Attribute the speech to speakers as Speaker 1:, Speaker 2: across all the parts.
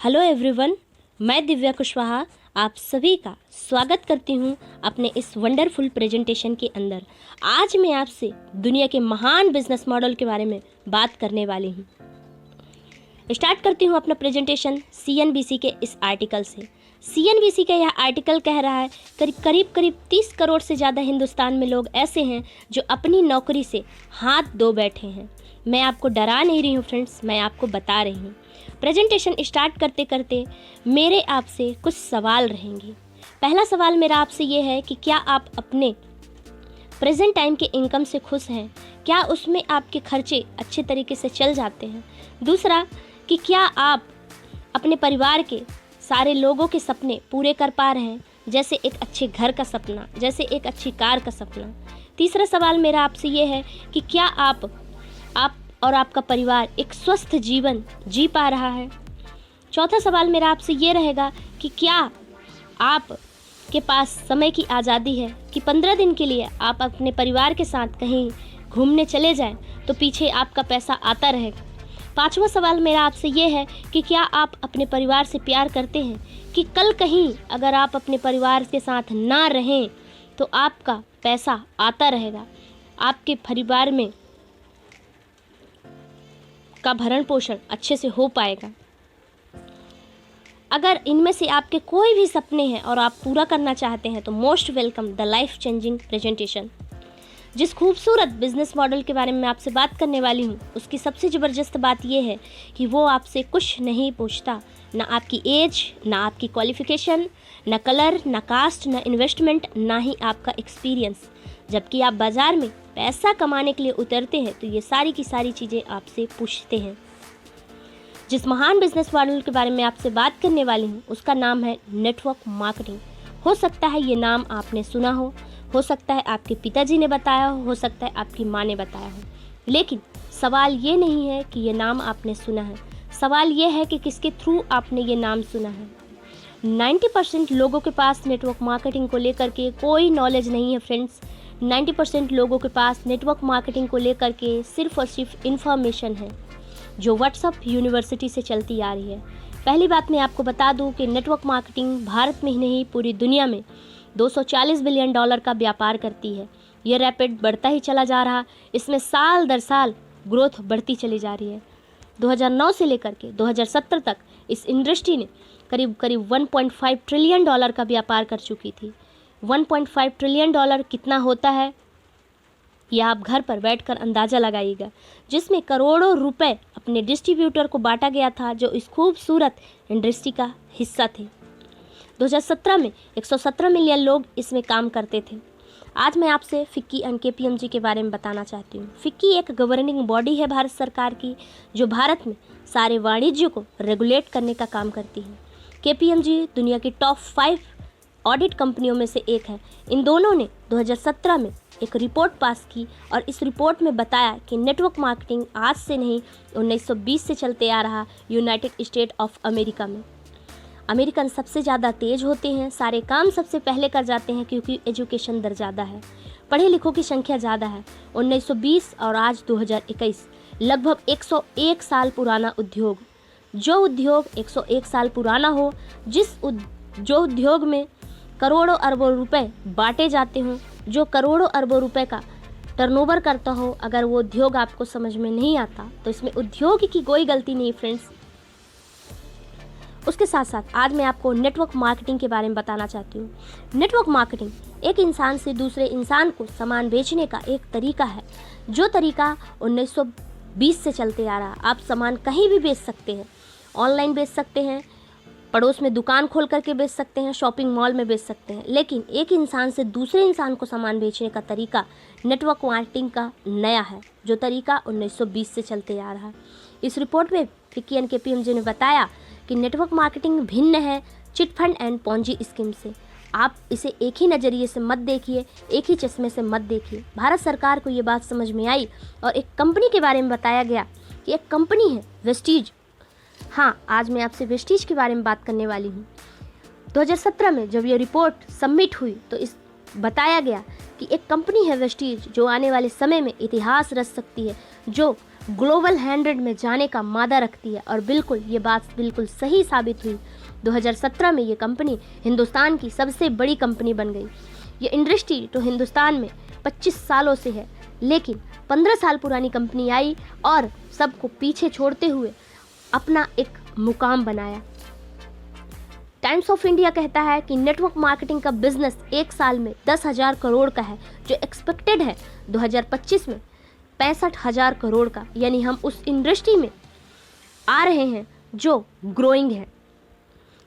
Speaker 1: Hello everyone, मैं दिव्या कुशवाहा आप सभी का स्वागत करती हूं अपने इस वंडरफुल प्रेजेंटेशन के अंदर। आज मैं आपसे दुनिया के महान बिजनेस मॉडल के बारे में बात करने वाली हूं। स्टार्ट करती हूं अपना प्रेजेंटेशन CNBC के इस आर्टिकल से। CNBC का यह आर्टिकल कह रहा है करीब 30 करोड़ से ज़्यादा हिंदुस्तान में लोग ऐसे हैं जो अपनी नौकरी से हाथ धो बैठे हैं। मैं आपको डरा नहीं रही हूँ फ्रेंड्स, मैं आपको बता रही हूँ। प्रेजेंटेशन स्टार्ट करते करते मेरे आपसे कुछ सवाल रहेंगे। पहला सवाल मेरा आपसे ये है कि क्या आप अपने प्रेजेंट टाइम के इनकम से खुश हैं? क्या उसमें आपके खर्चे अच्छे तरीके से चल जाते हैं? दूसरा कि क्या आप अपने परिवार के सारे लोगों के सपने पूरे कर पा रहे हैं, जैसे एक अच्छे घर का सपना, जैसे एक अच्छी कार का सपना। तीसरा सवाल मेरा आपसे ये है कि क्या आप और आपका परिवार एक स्वस्थ जीवन जी पा रहा है। चौथा सवाल मेरा आपसे ये रहेगा कि क्या आप के पास समय की आज़ादी है कि 15 दिन के लिए आप अपने परिवार के साथ कहीं घूमने चले जाएं तो पीछे आपका पैसा आता रहेगा। पांचवा सवाल मेरा आपसे ये है कि क्या आप अपने परिवार से प्यार करते हैं कि कल कहीं अगर आप अपने परिवार के साथ ना रहें तो आपका पैसा आता रहेगा, आपके परिवार में का भरण पोषण अच्छे से हो पाएगा। अगर इनमें से आपके कोई भी सपने हैं और आप पूरा करना चाहते हैं तो most welcome the life changing presentation. जिस खूबसूरत बिजनेस मॉडल के बारे में मैं आपसे बात करने वाली हूँ उसकी सबसे ज़बरदस्त बात यह है कि वो आपसे कुछ नहीं पूछता, ना आपकी एज, ना आपकी क्वालिफिकेशन, ना कलर, ना कास्ट, ना इन्वेस्टमेंट, ना ही आपका एक्सपीरियंस। जबकि आप बाज़ार में पैसा कमाने के लिए उतरते हैं तो ये सारी की सारी चीज़ें आपसे पूछते हैं। जिस महान बिजनेस मॉडल के बारे में आपसे बात करने वाली हूँ उसका नाम है नेटवर्क मार्केटिंग। हो सकता है ये नाम आपने सुना हो सकता है आपके पिताजी ने बताया हो सकता है आपकी माँ ने बताया हो, लेकिन सवाल ये नहीं है कि ये नाम आपने सुना है, सवाल ये है कि किसके थ्रू आपने ये नाम सुना है। 90% लोगों के पास नेटवर्क मार्केटिंग को लेकर के कोई नॉलेज नहीं है फ्रेंड्स। 90% लोगों के पास नेटवर्क मार्केटिंग को लेकर के सिर्फ और सिर्फ इन्फॉर्मेशन है जो व्हाट्सएप यूनिवर्सिटी से चलती आ रही है। पहली बात मैं आपको बता दूं कि नेटवर्क मार्केटिंग भारत में ही नहीं पूरी दुनिया में $240 बिलियन का व्यापार करती है। ये रैपिड बढ़ता ही चला जा रहा, इसमें साल दर साल ग्रोथ बढ़ती चली जा रही है। 2009 से लेकर के 2017 तक इस इंडस्ट्री ने करीब 1.5 ट्रिलियन डॉलर का व्यापार कर चुकी थी। 1.5 ट्रिलियन डॉलर कितना होता है यह आप घर पर बैठकर अंदाज़ा लगाइएगा, जिसमें करोड़ों रुपए अपने डिस्ट्रीब्यूटर को बांटा गया था जो इस खूबसूरत इंडस्ट्री का हिस्सा थे। 2017 में 117 मिलियन लोग इसमें काम करते थे। आज मैं आपसे फिक्की एंड KPMG के बारे में बताना चाहती हूँ। फिक्की एक गवर्निंग बॉडी है भारत सरकार की जो भारत में सारे वाणिज्य को रेगुलेट करने का काम करती है। KPMG दुनिया की टॉप 5 ऑडिट कंपनियों में से एक है। इन दोनों ने 2017 में एक रिपोर्ट पास की और इस रिपोर्ट में बताया कि नेटवर्क मार्केटिंग आज से नहीं 1920 से चलते आ रहा यूनाइटेड स्टेट ऑफ अमेरिका में। अमेरिकन सबसे ज़्यादा तेज होते हैं, सारे काम सबसे पहले कर जाते हैं क्योंकि एजुकेशन दर ज़्यादा है, पढ़े लिखों की संख्या ज़्यादा है। 1920 और आज 2021 लगभग 101 साल पुराना उद्योग। जो उद्योग 101 साल पुराना हो, जो उद्योग में करोड़ों अरबों रुपए बांटे जाते हों, जो करोड़ों अरबों रुपए का टर्नओवर करता हो, अगर वो उद्योग आपको समझ में नहीं आता तो इसमें उद्योग की कोई गलती नहीं फ्रेंड्स। उसके साथ साथ आज मैं आपको नेटवर्क मार्केटिंग के बारे में बताना चाहती हूँ। नेटवर्क मार्केटिंग एक इंसान से दूसरे इंसान को सामान बेचने का एक तरीका है, जो तरीका 1920 से चलते आ रहा। आप सामान कहीं भी बेच सकते हैं, ऑनलाइन बेच सकते हैं, पड़ोस में दुकान खोल करके बेच सकते हैं, शॉपिंग मॉल में बेच सकते हैं, लेकिन एक इंसान से दूसरे इंसान को सामान बेचने का तरीका नेटवर्क मार्केटिंग का नया है, जो तरीका 1920 से चलते आ रहा है। इस रिपोर्ट में फिक्की एंड KPMG ने बताया कि नेटवर्क मार्केटिंग भिन्न है chit fund and Ponzi scheme से। आप इसे एक ही नज़रिए से मत देखिए, एक ही चश्मे से मत देखिए। भारत सरकार को ये बात समझ में आई और एक कंपनी के बारे में बताया गया कि एक कंपनी है वेस्टीज। हाँ, आज मैं आपसे वेस्टीज के बारे में बात करने वाली हूँ। 2017 में जब ये रिपोर्ट सबमिट हुई तो इस बताया गया कि एक कंपनी है वेस्टीज जो आने वाले समय में इतिहास रच सकती है, जो ग्लोबल 100 में जाने का मादा रखती है और बिल्कुल ये बात बिल्कुल सही साबित हुई। 2017 में ये कंपनी हिंदुस्तान की सबसे बड़ी कंपनी बन गई। ये इंडस्ट्री तो हिंदुस्तान में 25 सालों से है, लेकिन 15 साल पुरानी कंपनी आई और सबको पीछे छोड़ते हुए अपना एक मुकाम बनाया। टाइम्स ऑफ इंडिया कहता है कि नेटवर्क मार्केटिंग का बिजनेस एक साल में 10,000 करोड़ का है, जो एक्सपेक्टेड है 2025 में 65,000 करोड़ का। यानी हम उस इंडस्ट्री में आ रहे हैं जो ग्रोइंग है।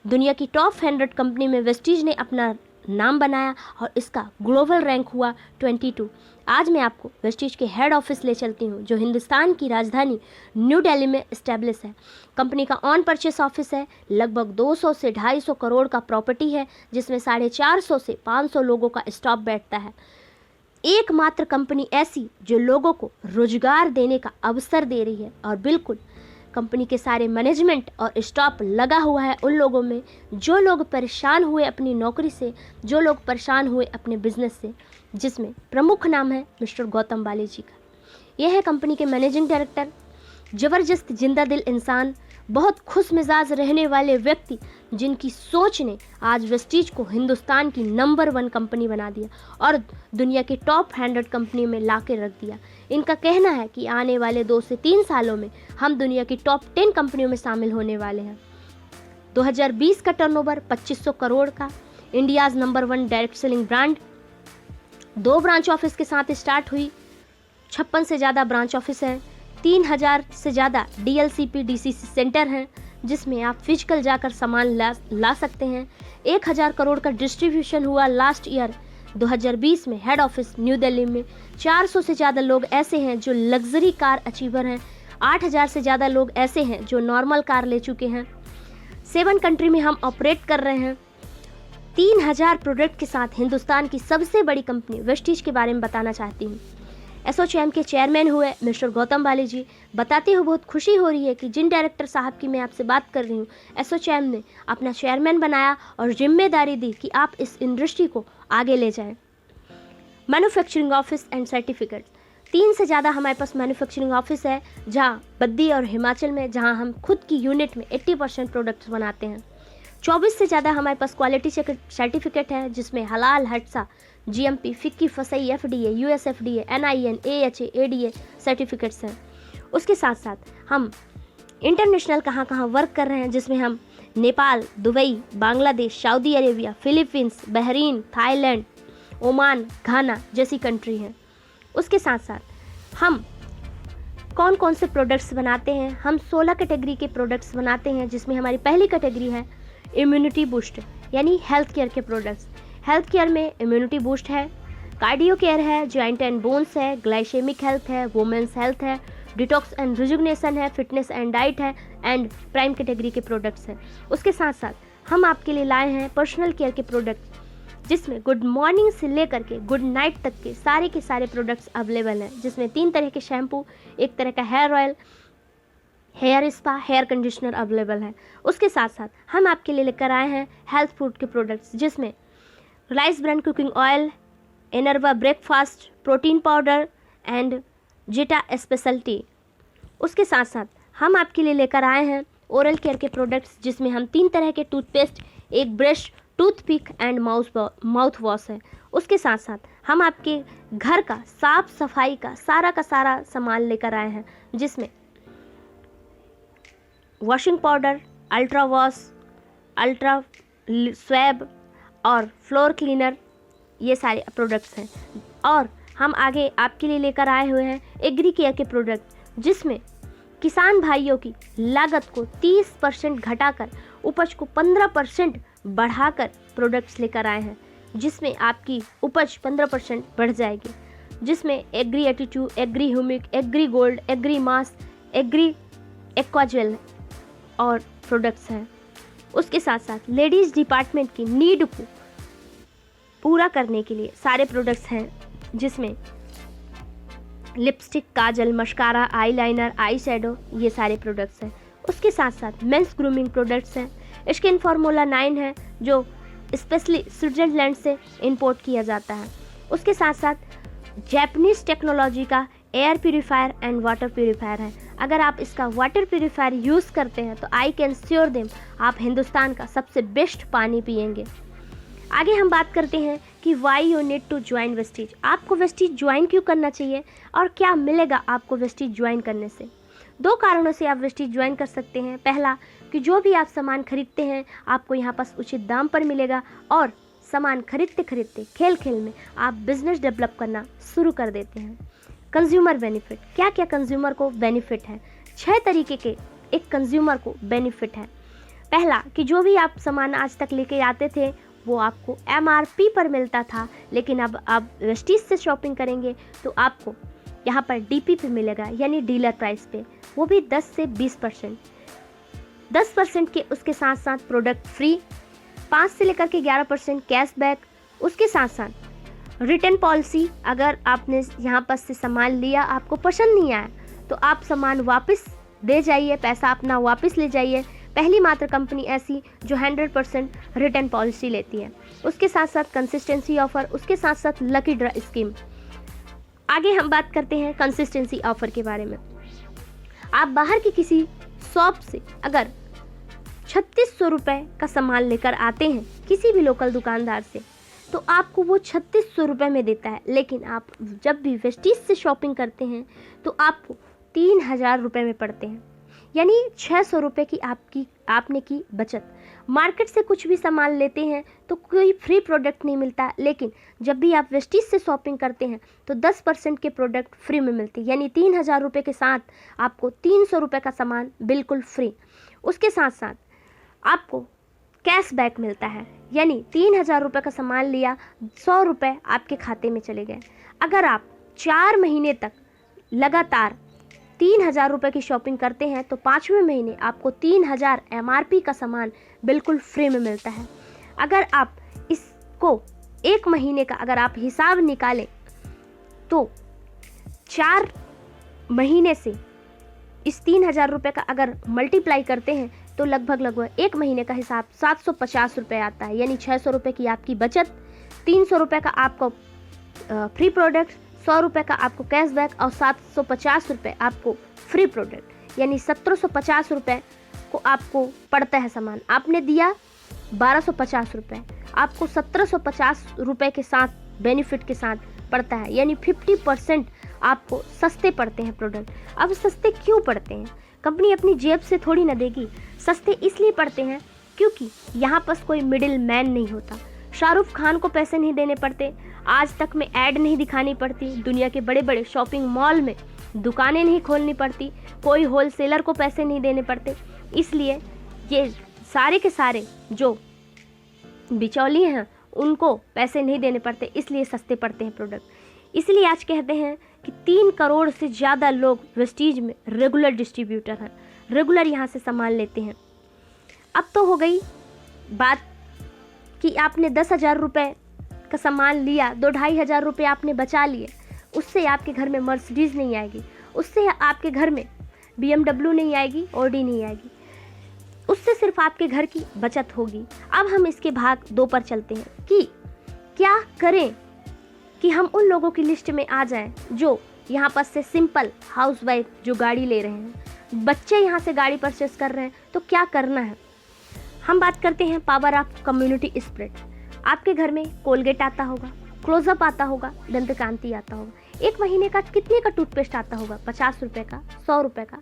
Speaker 1: दुनिया की टॉप 100 कंपनी में वेस्टीज ने अपना नाम बनाया और इसका ग्लोबल रैंक हुआ 22। आज मैं आपको वेस्टीज के हेड ऑफिस ले चलती हूँ, जो हिंदुस्तान की राजधानी न्यू दिल्ली में इस्टेब्लिश है। कंपनी का ऑन परचेस ऑफिस है, लगभग 200 से 250 करोड़ का प्रॉपर्टी है, जिसमें 450 से 500 लोगों का स्टाफ बैठता है। एकमात्र कंपनी ऐसी जो लोगों को रोजगार देने का अवसर दे रही है, और बिल्कुल कंपनी के सारे मैनेजमेंट और स्टाफ लगा हुआ है उन लोगों में जो लोग परेशान हुए अपनी नौकरी से, जो लोग परेशान हुए अपने बिजनेस से, जिसमें प्रमुख नाम है मिस्टर गौतम बाली जी का। यह है कंपनी के मैनेजिंग डायरेक्टर, ज़बरदस्त जिंदा दिल इंसान, बहुत खुश मिजाज रहने वाले व्यक्ति, जिनकी सोच ने आज वेस्टीज को हिंदुस्तान की नंबर 1 कंपनी बना दिया और दुनिया के टॉप 100 कंपनी में ला के रख दिया। इनका कहना है कि आने वाले 2 से 3 सालों में हम दुनिया की टॉप 10 कंपनियों में शामिल होने वाले हैं। 2020 का टर्नओवर 2500 करोड़ का, India's number 1 direct selling brand, 2 branch office के साथ स्टार्ट हुई। 56 से ज़्यादा ब्रांच ऑफिस हैं, 3000 से ज़्यादा DLCP DCC सेंटर हैं, जिसमें आप फिजिकल जाकर सामान ला सकते हैं। 1000 करोड़ का डिस्ट्रीब्यूशन हुआ लास्ट ईयर 2020 में हेड ऑफिस न्यू दिल्ली में। 400 से ज़्यादा लोग ऐसे हैं जो लग्जरी कार अचीवर हैं। 8000 से ज़्यादा लोग ऐसे हैं जो नॉर्मल कार ले चुके हैं। 7 कंट्री में हम ऑपरेट कर रहे हैं। 3000 प्रोडक्ट के साथ हिंदुस्तान की सबसे बड़ी कंपनी वेस्टीज के बारे में बताना चाहती हूँ। एसोचैम के चेयरमैन हुए मिस्टर गौतम बाली जी। बताते हुए बहुत खुशी हो रही है कि जिन डायरेक्टर साहब की मैं आपसे बात कर रही हूँ, एसोचैम ने अपना चेयरमैन बनाया और जिम्मेदारी दी कि आप इस इंडस्ट्री को आगे ले जाएं। मैन्युफैक्चरिंग ऑफिस एंड सर्टिफिकेट, 3 से ज़्यादा हमारे पास मैन्युफैक्चरिंग ऑफिस है, जहाँ बद्दी और हिमाचल में, जहाँ हम खुद की यूनिट में 80% प्रोडक्ट्स बनाते हैं। 24 से ज़्यादा हमारे पास क्वालिटी सर्टिफिकेट है, जिसमें हलाल, हटसा, GMP, FICCI, FSSAI, FDA, US FDA, NIN, AHA, ADA certificates हैं। उसके साथ साथ हम इंटरनेशनल कहाँ वर्क कर रहे हैं, जिसमें हम Nepal, Dubai, Bangladesh, Saudi Arabia, Philippines, Bahrain, Thailand, Oman, Ghana जैसी कंट्री हैं। उसके साथ साथ हम कौन कौन से प्रोडक्ट्स बनाते हैं, हम 16 कैटेगरी के प्रोडक्ट्स बनाते हैं, जिसमें हमारी पहली कैटेगरी है इम्यूनिटी बूस्ट, यानी हेल्थ केयर के प्रोडक्ट्स। हेल्थ केयर में इम्यूनिटी बूस्ट है, कार्डियो केयर है, जॉइंट एंड बोन्स है, ग्लाइसेमिक हेल्थ है, वुमेन्स हेल्थ है, डिटॉक्स एंड रिजुगनेशन है, फिटनेस एंड डाइट है, एंड प्राइम कैटेगरी के प्रोडक्ट्स हैं। उसके साथ साथ हम आपके लिए लाए हैं पर्सनल केयर के प्रोडक्ट्स, जिसमें गुड मॉर्निंग से लेकर के गुड नाइट तक के सारे प्रोडक्ट्स अवेलेबल हैं, जिसमें 3 तरह के शैम्पू, 1 तरह का hair oil, hair spa, hair conditioner available है। उसके साथ साथ हम आपके लिए लेकर आए हैं हेल्थ फूड के प्रोडक्ट्स, जिसमें rice brand cooking oil, Enerva breakfast protein powder and Zeta speciality. उसके साथ साथ हम आपके लिए लेकर आए हैं ओरल केयर के प्रोडक्ट्स, जिसमें हम 3 तरह के toothpaste, 1 brush, toothpick and mouth wash है। उसके साथ साथ हम आपके घर का साफ सफाई का सारा सामान लेकर आए हैं, जिसमें washing powder, ultra wash, ultra swab और फ्लोर क्लीनर, ये सारे प्रोडक्ट्स हैं। और हम आगे आपके लिए लेकर आए हुए हैं एग्री केयर के प्रोडक्ट, जिसमें किसान भाइयों की लागत को 30% घटाकर उपज को 15% बढ़ाकर प्रोडक्ट्स लेकर आए हैं, जिसमें आपकी उपज 15% बढ़ जाएगी, जिसमें agri attitude, agri humic, agri gold, agri mass, agri aquagel और प्रोडक्ट्स हैं। उसके साथ साथ लेडीज़ डिपार्टमेंट की नीड को पूरा करने के लिए सारे प्रोडक्ट्स हैं, जिसमें लिपस्टिक, काजल, मस्कारा, आईलाइनर, आई शैडो, ये सारे प्रोडक्ट्स हैं। उसके साथ साथ मेंस ग्रूमिंग प्रोडक्ट्स हैं। स्किन फार्मूला 9 है, जो स्पेशली स्विट्जरलैंड से इंपोर्ट किया जाता है। उसके साथ साथ जापानीज़ टेक्नोलॉजी का air purifier and water purifier है। अगर आप इसका वाटर प्यूरीफायर यूज़ करते हैं तो आई कैन श्योर देम आप हिंदुस्तान का सबसे बेस्ट पानी पिएंगे। आगे हम बात करते हैं कि why you need to join Vestige. आपको वेस्टीज ज्वाइन क्यों करना चाहिए और क्या मिलेगा आपको वेस्टीज ज्वाइन करने से। 2 कारणों से आप वेस्टीज ज्वाइन कर सकते हैं। पहला कि जो भी आप सामान खरीदते हैं आपको यहाँ पर उचित दाम पर मिलेगा, और सामान खरीदते खरीदते खेल खेल में आप बिजनेस डेवलप करना शुरू कर देते हैं। कंज्यूमर बेनिफिट, क्या क्या कंज्यूमर को बेनिफिट है। 6 तरीके के एक कंज्यूमर को बेनिफिट है। पहला कि जो भी आप सामान आज तक लेके आते थे वो आपको MRP पर मिलता था, लेकिन अब आप वेस्टीज से शॉपिंग करेंगे तो आपको यहाँ पर DP पे मिलेगा, यानी डीलर प्राइस पे, वो भी 10 से 20%। 10% के उसके साथ साथ प्रोडक्ट फ्री, 5 से लेकर के 11% कैशबैक। उसके साथ साथ रिटर्न पॉलिसी, अगर आपने यहाँ पर से सामान लिया आपको पसंद नहीं आया तो आप सामान वापस दे जाइए, पैसा अपना वापस ले जाइए। पहली मात्र कंपनी ऐसी जो 100% रिटर्न पॉलिसी लेती है। उसके साथ साथ कंसिस्टेंसी ऑफर, उसके साथ साथ लकी ड्रा स्कीम। आगे हम बात करते हैं कंसिस्टेंसी ऑफर के बारे में। आप बाहर की किसी शॉप से अगर 3600 रुपये का सामान लेकर आते हैं किसी भी लोकल दुकानदार से, तो आपको वो 3600 रुपये में देता है, लेकिन आप जब भी वेस्टीज से शॉपिंग करते हैं तो आपको 3000 रुपये में पड़ते हैं, यानी 600 रुपये की आपने की बचत। मार्केट से कुछ भी सामान लेते हैं तो कोई फ्री प्रोडक्ट नहीं मिलता, लेकिन जब भी आप वेस्टीज से शॉपिंग करते हैं तो 10% के प्रोडक्ट फ्री में मिलते हैं, यानी 3000 रुपये के साथ आपको 300 रुपये का सामान बिल्कुल फ्री। उसके साथ साथ आपको कैशबैक मिलता है, यानी 3000 रुपये का सामान लिया, 100 रुपये आपके खाते में चले गए। अगर आप 4 महीने तक लगातार 3000 रुपये की शॉपिंग करते हैं तो 5वें महीने आपको 3000 MRP का सामान बिल्कुल फ्री में मिलता है। अगर आप इसको 1 महीने का अगर आप हिसाब निकालें तो 4 महीने से इस 3000 रुपये का अगर मल्टीप्लाई करते हैं तो लगभग 1 महीने का हिसाब 750 रुपये आता है, यानी 600 रुपये की आपकी बचत, 300 रुपये का आपको फ्री प्रोडक्ट, 100 रुपये का आपको कैशबैक और 750 रुपये आपको फ्री प्रोडक्ट, यानी 1750 रुपये को आपको पड़ता है सामान। आपने दिया 1250 रुपये, आपको 1750 रुपये के साथ बेनिफिट के साथ पड़ता है, यानी 50% आपको सस्ते पड़ते हैं प्रोडक्ट। अब सस्ते क्यों पड़ते हैं? कंपनी अपनी जेब से थोड़ी ना देगी, सस्ते इसलिए पड़ते हैं क्योंकि यहाँ पर कोई मिडिल मैन नहीं होता। शाहरुख खान को पैसे नहीं देने पड़ते, आज तक में ऐड नहीं दिखानी पड़ती, दुनिया के बड़े बड़े शॉपिंग मॉल में दुकानें नहीं खोलनी पड़ती, कोई होलसेलर को पैसे नहीं देने पड़ते। इसलिए ये सारे के सारे जो बिचौलिए हैं उनको पैसे नहीं देने पड़ते, इसलिए सस्ते पड़ते हैं प्रोडक्ट। इसलिए आज कहते हैं कि 3 करोड़ से ज़्यादा लोग वेस्टीज में रेगुलर डिस्ट्रीब्यूटर हैं, रेगुलर यहाँ से सामान लेते हैं। अब तो हो गई बात कि आपने 10,000 रुपये का सामान लिया, 2-2,500 रुपये आपने बचा लिए, उससे आपके घर में मर्सिडीज़ नहीं आएगी, उससे आपके घर में BMW नहीं आएगी, ऑडी नहीं आएगी, उससे सिर्फ आपके घर की बचत होगी। अब हम इसके भाग 2 पर चलते हैं कि क्या करें कि हम उन लोगों की लिस्ट में आ जाएं जो यहाँ पर से सिंपल हाउसवाइफ जो गाड़ी ले रहे हैं, बच्चे यहाँ से गाड़ी परचेस कर रहे हैं, तो क्या करना है। हम बात करते हैं पावर ऑफ कम्युनिटी स्प्रेड। आपके घर में कोलगेट आता होगा, क्लोजअप आता होगा, दंतकांति आता होगा। 1 महीने का कितने का टूथपेस्ट आता होगा? 50 रुपये का, 100 रुपये का,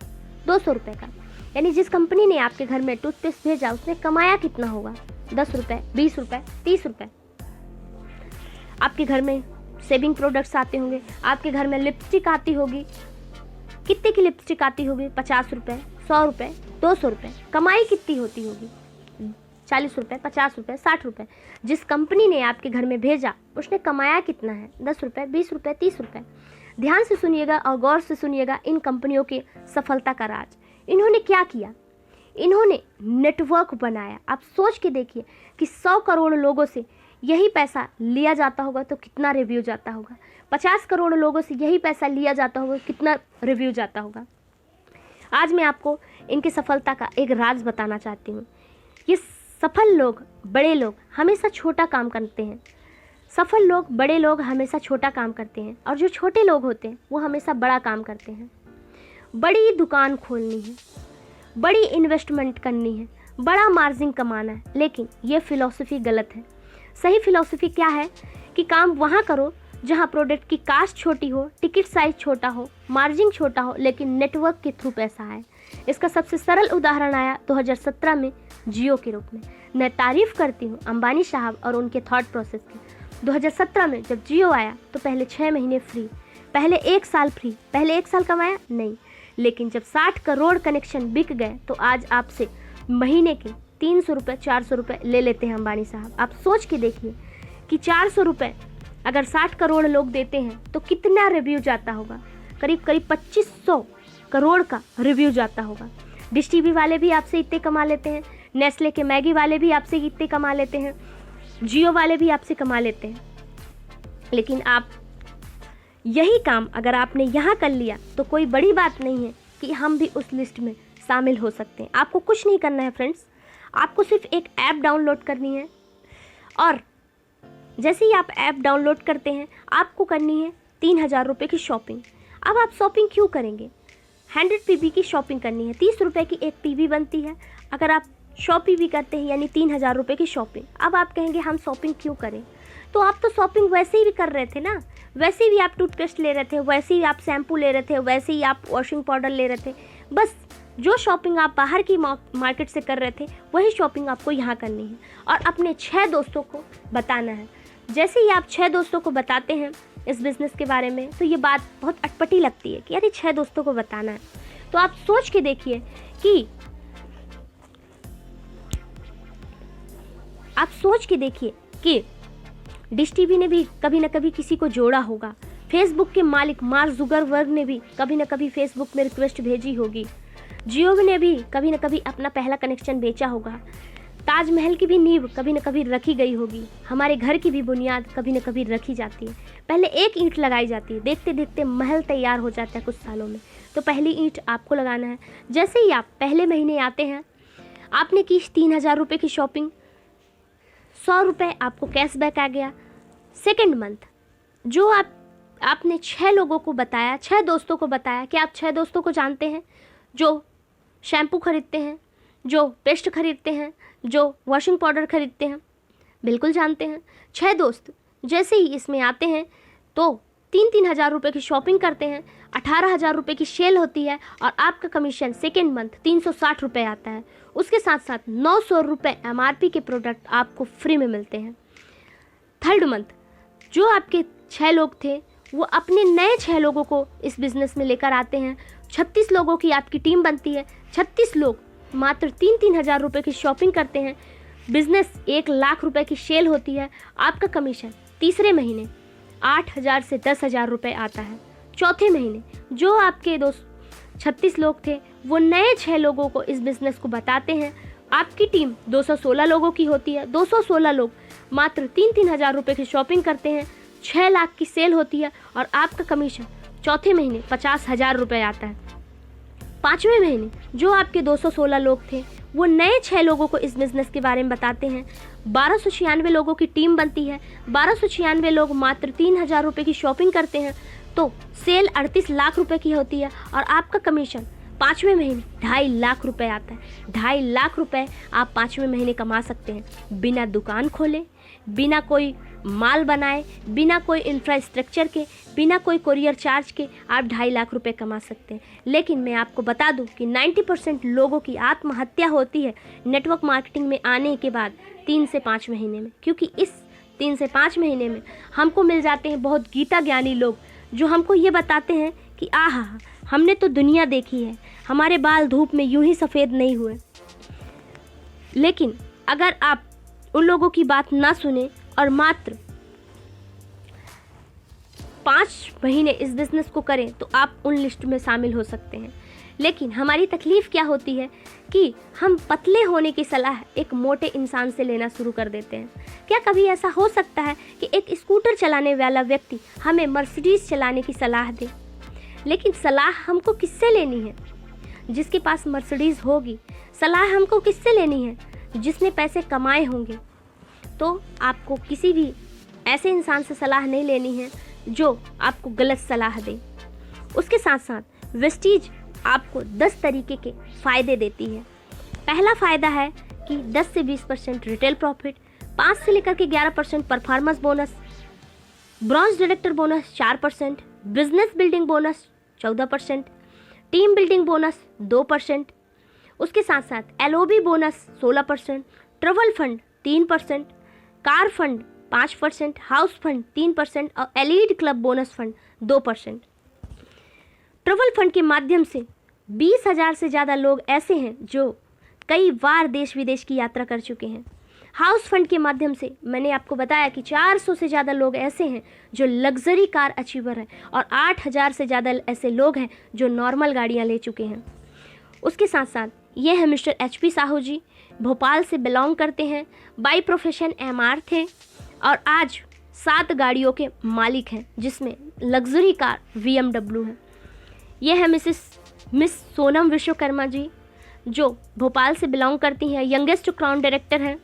Speaker 1: 200 रुपये का। यानी जिस कंपनी ने आपके घर में टूथपेस्ट भेजा उसने कमाया कितना होगा? 10 रुपये, 20 रुपये, 30 रुपये। आपके घर में सेविंग प्रोडक्ट्स आते होंगे, आपके घर में लिपस्टिक आती होगी, कितने की लिपस्टिक आती होगी? 50 रुपये, 100 रुपये, 200 रुपये। कमाई कितनी होती होगी? 40 रुपये, 50 रुपये, 60 रुपये। जिस कंपनी ने आपके घर में भेजा उसने कमाया कितना है? 10 रुपये, 20 रुपये, 30 रुपये। ध्यान से सुनिएगा और गौर से सुनिएगा इन कंपनियों की सफलता का राज। इन्होंने क्या किया? इन्होंने नेटवर्क बनाया। आप सोच के देखिए कि 100 करोड़ लोगों से यही पैसा लिया जाता होगा तो कितना रिव्यू जाता होगा। 50 करोड़ लोगों से यही पैसा लिया जाता होगा, कितना रिव्यू जाता होगा। आज मैं आपको इनकी सफलता का एक राज बताना चाहती हूँ। ये सफल लोग, बड़े लोग हमेशा छोटा काम करते हैं, सफल लोग, बड़े लोग हमेशा छोटा काम करते हैं और जो छोटे लोग होते हैं वो हमेशा बड़ा काम करते हैं। बड़ी दुकान खोलनी है, बड़ी इन्वेस्टमेंट करनी है, बड़ा मार्जिन कमाना है, लेकिन ये फिलॉसफी गलत है। सही फिलॉसफी क्या है कि काम वहाँ करो जहाँ प्रोडक्ट की कास्ट छोटी हो, टिकट साइज छोटा हो, मार्जिन छोटा हो, लेकिन नेटवर्क के थ्रू पैसा आए। इसका सबसे सरल उदाहरण आया 2017 में जियो के रूप में। मैं तारीफ़ करती हूँ अंबानी साहब और उनके थॉट प्रोसेस की। 2017 में जब जियो आया तो पहले 6 महीने फ्री, पहले 1 साल फ्री, पहले 1 साल कमाया नहीं, लेकिन जब 60 करोड़ कनेक्शन बिक गए तो आज आपसे महीने के 300 रुपये 400 रुपये ले लेते हैं अंबानी साहब। आप सोच के देखिए कि 400 रुपये अगर 60 करोड़ लोग देते हैं तो कितना रिव्यू जाता होगा। करीब 2500 करोड़ का रिव्यू जाता होगा। डिश टीवी वाले भी आपसे इतने कमा लेते हैं, नेस्ले के मैगी वाले भी आपसे इतने कमा लेते हैं, जियो वाले भी आपसे कमा लेते हैं। लेकिन आप यही काम अगर आपने यहाँ कर लिया तो कोई बड़ी बात नहीं है कि हम भी उस लिस्ट में शामिल हो सकते हैं। आपको कुछ नहीं करना है फ्रेंड्स, आपको सिर्फ एक ऐप डाउनलोड करनी है और जैसे ही आप ऐप डाउनलोड करते हैं आपको करनी है 3000 रुपये की शॉपिंग। अब आप शॉपिंग क्यों करेंगे? 100 PB की शॉपिंग करनी है, 30 रुपये की एक PB बनती है। अगर आप 100 PB करते हैं यानी 3000 रुपये की शॉपिंग। अब आप कहेंगे हम शॉपिंग क्यों करें? तो आप तो शॉपिंग वैसे ही भी कर रहे थे ना, वैसे भी आप टूथपेस्ट ले रहे थे, वैसे ही आप शैम्पू ले रहे थे, वैसे ही आप वॉशिंग पाउडर ले रहे थे। बस जो शॉपिंग आप बाहर की मार्केट से कर रहे थे वही शॉपिंग आपको यहाँ करनी है और अपने 6 दोस्तों को बताना है। जैसे ही आप 6 दोस्तों को बताते हैं इस बिज़नेस के बारे में तो ये बात बहुत अटपटी लगती है कि यार 6 दोस्तों को बताना है। तो आप सोच के देखिए कि डिश टीवी ने भी कभी न कभी किसी को जोड़ा होगा, फेसबुक के मालिक मार्क जुकरबर्ग ने भी कभी न कभी फेसबुक में रिक्वेस्ट भेजी होगी, जियो ने भी कभी न कभी अपना पहला कनेक्शन बेचा होगा, ताजमहल की भी नींव कभी न कभी रखी गई होगी, हमारे घर की भी बुनियाद कभी न कभी रखी जाती है। पहले एक ईंट लगाई जाती है, देखते देखते महल तैयार हो जाता है कुछ सालों में। तो पहली ईंट आपको लगाना है। जैसे ही आप पहले महीने आते हैं, आपने की 3000 रुपये की शॉपिंग, 100 रुपये आपको कैशबैक आ गया। सेकेंड मंथ जो आपने 6 लोगों को बताया, 6 दोस्तों को बताया कि आप 6 दोस्तों को जानते हैं जो शैम्पू खरीदते हैं, जो पेस्ट खरीदते हैं, जो वॉशिंग पाउडर खरीदते हैं, बिल्कुल जानते हैं। 6 दोस्त जैसे ही इसमें आते हैं तो 3-3 हज़ार रुपये की शॉपिंग करते हैं, 18,000 रुपये की सेल होती है और आपका कमीशन सेकेंड मंथ 360 रुपये आता है। उसके साथ साथ 900 रुपये MRP के प्रोडक्ट आपको फ्री में मिलते हैं। थर्ड मंथ जो आपके 6 लोग थे वो अपने नए 6 लोगों को इस बिज़नेस में लेकर आते हैं। 36 लोगों की आपकी टीम बनती है। 36 लोग मात्र 3-3 हज़ार रुपये की शॉपिंग करते हैं। बिज़नेस 1 लाख रुपए की सेल होती है। आपका कमीशन तीसरे महीने 8,000 से 10,000 रुपये आता है। चौथे महीने जो आपके 36 लोग थे वो नए 6 लोगों को इस बिज़नेस को बताते हैं। आपकी टीम 216 लोगों की होती है। 216 लोग मात्र 3-3 हज़ार रुपये की शॉपिंग करते हैं। 6 लाख की सेल होती है और आपका कमीशन चौथे महीने 50,000 रुपये आता है। पाँचवें महीने जो आपके 216 लोग थे वो नए 6 लोगों को इस बिज़नेस के बारे में बताते हैं। 1296 लोगों की टीम बनती है। 1296 लोग मात्र 3,000 रुपये की शॉपिंग करते हैं तो सेल 38 लाख रुपए की होती है और आपका कमीशन पाँचवें महीने 2.5 लाख रुपए आता है। 2.5 लाख रुपए आप पाँचवें महीने कमा सकते हैं बिना दुकान खोले, बिना कोई माल बनाए, बिना कोई इंफ्रास्ट्रक्चर के, बिना कोई कोरियर चार्ज के आप 2.5 लाख रुपए कमा सकते हैं। लेकिन मैं आपको बता दूं कि 90% लोगों की आत्महत्या होती है नेटवर्क मार्केटिंग में आने के बाद 3 से 5 महीने में, क्योंकि इस 3 से 5 महीने में हमको मिल जाते हैं बहुत गीता ज्ञानी लोग जो हमको ये बताते हैं कि आहा हमने तो दुनिया देखी है, हमारे बाल धूप में यूं ही सफ़ेद नहीं हुए। लेकिन अगर आप उन लोगों की बात ना सुने और मात्र 5 महीने इस बिज़नेस को करें तो आप उन लिस्ट में शामिल हो सकते हैं। लेकिन हमारी तकलीफ़ क्या होती है कि हम पतले होने की सलाह एक मोटे इंसान से लेना शुरू कर देते हैं। क्या कभी ऐसा हो सकता है कि एक स्कूटर चलाने वाला व्यक्ति हमें मर्सिडीज़ चलाने की सलाह दे? लेकिन सलाह हमको किससे लेनी है? जिसके पास मर्सिडीज़ होगी। सलाह हमको किससे लेनी है? जिसने पैसे कमाए होंगे। तो आपको किसी भी ऐसे इंसान से सलाह नहीं लेनी है जो आपको गलत सलाह दे। उसके साथ साथ वेस्टीज आपको 10 तरीके के फ़ायदे देती है। पहला फ़ायदा है कि 10 से 20% रिटेल प्रॉफिट, 5 से लेकर के 11% performance bonus, bronze director bonus 4%, business building bonus 14%, team building bonus 2%, उसके साथ साथ LOB bonus 16%, travel fund 3%, car fund 5%, house fund 3% और allied club bonus fund 2%। Travel fund के माध्यम से 20,000 से ज़्यादा लोग ऐसे हैं जो कई बार देश विदेश की यात्रा कर चुके हैं। हाउस फंड के माध्यम से मैंने आपको बताया कि 400 से ज़्यादा लोग ऐसे हैं जो लग्जरी कार अचीवर हैं और 8,000 से ज़्यादा ऐसे लोग हैं जो नॉर्मल गाड़ियाँ ले चुके हैं। उसके साथ साथ ये है मिस्टर HP साहू जी, भोपाल से बिलोंग करते हैं, बाई प्रोफेशन MR थे और आज 7 गाड़ियों के मालिक हैं जिसमें लग्जरी कार BMW है। ये है मिस सोनम विश्वकर्मा जी जो भोपाल से बिलोंग करती हैं, यंगेस्ट क्राउन डायरेक्टर हैं।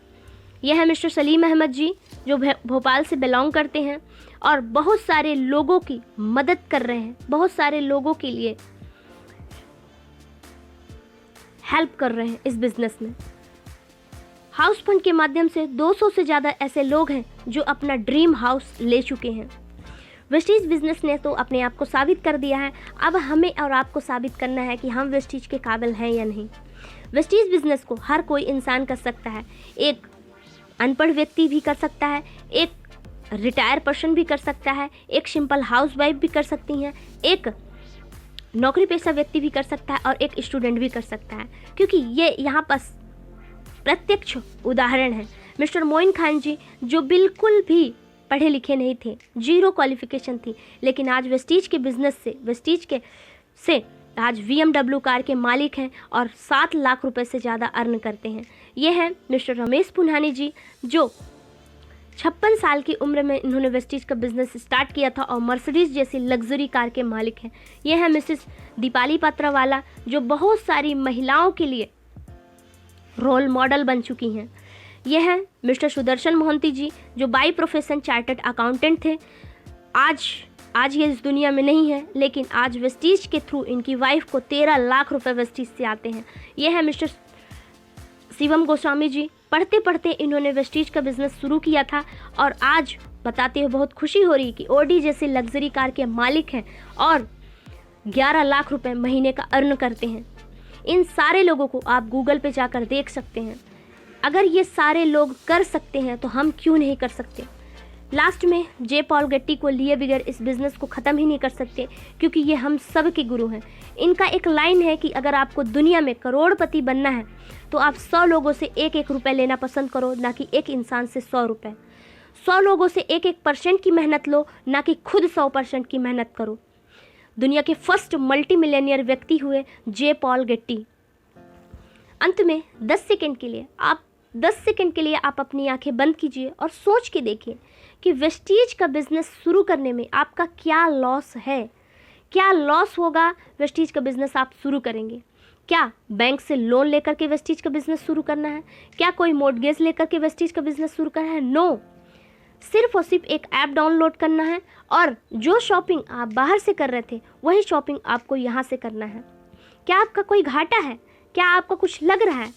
Speaker 1: यह है मिस्टर सलीम अहमद जी जो भोपाल से बिलोंग करते हैं और बहुत सारे लोगों की मदद कर रहे हैं, बहुत सारे लोगों के लिए हेल्प कर रहे हैं इस बिजनेस में। हाउस फंड के माध्यम से 200 से ज़्यादा ऐसे लोग हैं जो अपना ड्रीम हाउस ले चुके हैं। वेस्टीज बिजनेस ने तो अपने आप को साबित कर दिया है, अब हमें और आपको साबित करना है कि हम वेस्टीज के काबिल हैं या नहीं। वेस्टीज बिजनेस को हर कोई इंसान कर सकता है, एक अनपढ़ व्यक्ति भी कर सकता है, एक रिटायर पर्सन भी कर सकता है, एक सिंपल हाउस वाइफ भी कर सकती हैं, एक नौकरी पेशा व्यक्ति भी कर सकता है और एक स्टूडेंट भी कर सकता है, क्योंकि ये यहाँ पर प्रत्यक्ष उदाहरण है। मिस्टर मोइन खान जी जो बिल्कुल भी पढ़े लिखे नहीं थे, 0 क्वालिफिकेशन थी, लेकिन आज वेस्टीज के बिजनेस से आज BMW कार के मालिक हैं और 7 लाख रुपए से ज़्यादा अर्न करते हैं। ये हैं मिस्टर रमेश पुन्हानी जी जो 56 साल की उम्र में इन्होंने वेस्टीज का बिजनेस स्टार्ट किया था और मर्सिडीज जैसी लग्जरी कार के मालिक हैं। ये है मिसेस दीपाली पात्रावाला जो बहुत सारी महिलाओं के लिए रोल मॉडल बन चुकी हैं। यह है मिस्टर सुदर्शन मोहंती जी जो बाई प्रोफेशन चार्टर्ड अकाउंटेंट थे, आज ये इस दुनिया में नहीं है, लेकिन आज वेस्टीज के थ्रू इनकी वाइफ को 13 लाख रुपए वेस्टीज से आते हैं। यह है मिस्टर शिवम गोस्वामी जी, पढ़ते पढ़ते इन्होंने वेस्टीज का बिजनेस शुरू किया था और आज बताते हुए बहुत खुशी हो रही कि OD जैसी लग्जरी कार के मालिक हैं और 11 लाख रुपए महीने का अर्न करते हैं। इन सारे लोगों को आप गूगल पे जाकर देख सकते हैं। अगर ये सारे लोग कर सकते हैं तो हम क्यों नहीं कर सकते। लास्ट में जे पॉल गेट्टी को लिए बगैर इस बिज़नेस को ख़त्म ही नहीं कर सकते, क्योंकि ये हम सब के गुरु हैं। इनका एक लाइन है कि अगर आपको दुनिया में करोड़पति बनना है तो आप 100 लोगों से 1-1 रुपये लेना पसंद करो, ना कि एक इंसान से 100 रुपये। 100 लोगों से 1-1% की मेहनत लो, ना कि खुद 100% की मेहनत करो। दुनिया के फर्स्ट मल्टी मिलियनियर व्यक्ति हुए जे पॉल गेट्टी। अंत में 10 सेकंड के लिए आप अपनी आंखें बंद कीजिए और सोच के देखिए कि वेस्टीज का बिजनेस शुरू करने में आपका क्या लॉस है। क्या लॉस होगा वेस्टीज का बिजनेस आप शुरू करेंगे? क्या बैंक से लोन लेकर के वेस्टीज का बिजनेस शुरू करना है? क्या कोई मॉर्गेज लेकर के वेस्टीज का बिजनेस शुरू करना है? नो, सिर्फ और सिर्फ एक ऐप डाउनलोड करना है और जो शॉपिंग आप बाहर से कर रहे थे वही शॉपिंग आपको यहाँ से करना है। क्या आपका कोई घाटा है? क्या आपका कुछ लग रहा है?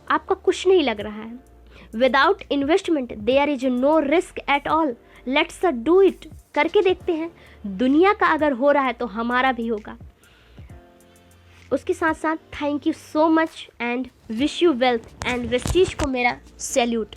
Speaker 1: आपका कुछ नहीं लग रहा है। Without investment there is no risk at all. Let's do it. करके देखते हैं। दुनिया का अगर हो रहा है तो हमारा भी होगा। उसके साथ साथ thank you so much and wish you wealth and Vestige को मेरा सैल्यूट।